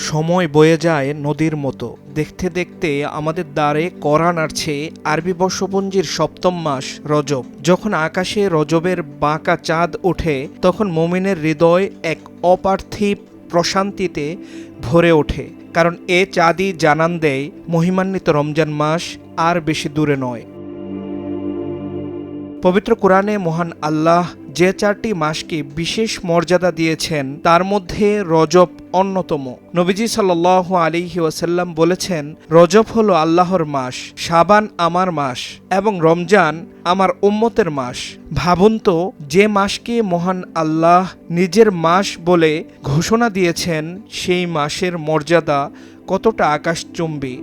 সময় বয়ে যায় নদীর মতো। দেখতে দেখতে আমাদের দ্বারে কড়া নাড়ছে আরবি বর্ষপঞ্জির সপ্তম মাস রজব। যখন আকাশে রজবের বাঁকা চাঁদ ওঠে, তখন মুমিনের হৃদয় এক অপার্থিব প্রশান্তিতে ভরে ওঠে। কারণ এ চাঁদই জানান দেয় মহিমান্বিত রমজান মাস আর বেশি দূরে নয়। পবিত্র কোরআনে মহান আল্লাহ যে 4টি মাসকে বিশেষ মর্যাদা দিয়েছেন তার মধ্যে রজব অন্যতম। নবীজি সাল্লাল্লাহু আলাইহি ওয়াসাল্লাম বলেছেন, রজব হলো আল্লাহর মাস, শাবান আমার মাস এবং রমজান আমার উম্মতের মাস। ভাবুন তো, যে মাসকে মহান আল্লাহ নিজের মাস বলে ঘোষণা দিয়েছেন, সেই মাসের মর্যাদা কতটা আকাশচুম্বী।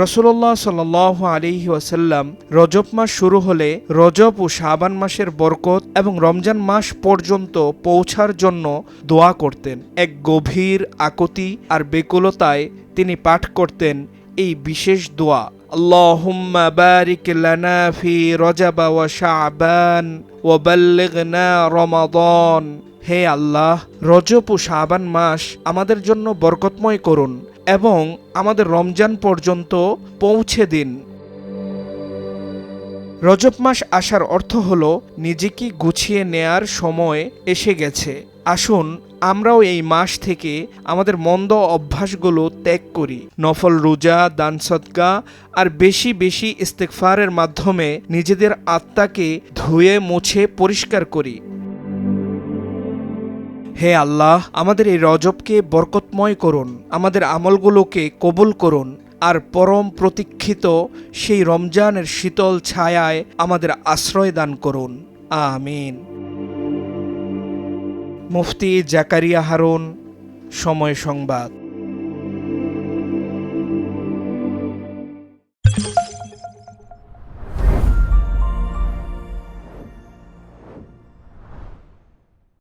রাসূলুল্লাহ সাল্লাল্লাহু আলাইহি ওয়াসাল্লাম রজব মাস শুরু হলে রজব ও শাবান মাসের বরকত এবং রমজান মাস পর্যন্ত পৌঁছার জন্য দোয়া করতেন। এক গভীর আকুতি আর বেকুলতায় তিনি পাঠ করতেন এই বিশেষ দোয়া, আল্লাহুম্মা বারিক লানা ফি রজব ওয়া শাবান ওয়া বাল্লিগনা রমাদান। হে আল্লাহ, রজব ও শাবান মাস আমাদের জন্য বরকতময় করুন এবং আমাদের রমজান পর্যন্ত পৌঁছে দিন। রজব মাস আসার অর্থ হল নিজেকে গুছিয়ে নেয়ার সময় এসে গেছে। আসুন আমরাও এই মাস থেকে আমাদের মন্দ অভ্যাসগুলো ত্যাগ করি। নফল রোজা, দান সদকা আর বেশি বেশি ইস্তেগফারের মাধ্যমে নিজেদের আত্মাকে ধুয়ে মুছে পরিষ্কার করি। হে আল্লাহ, আমাদের এই রজবকে বরকতময় করুন, আমাদের আমলগুলোকে কবুল করুন আর পরম প্রতীক্ষিত সেই রমজানের শীতল ছায়ায় আমাদের আশ্রয় দান করুন। আমিন। মুফতি জাকারিয়া হারুন, সময় সংবাদ।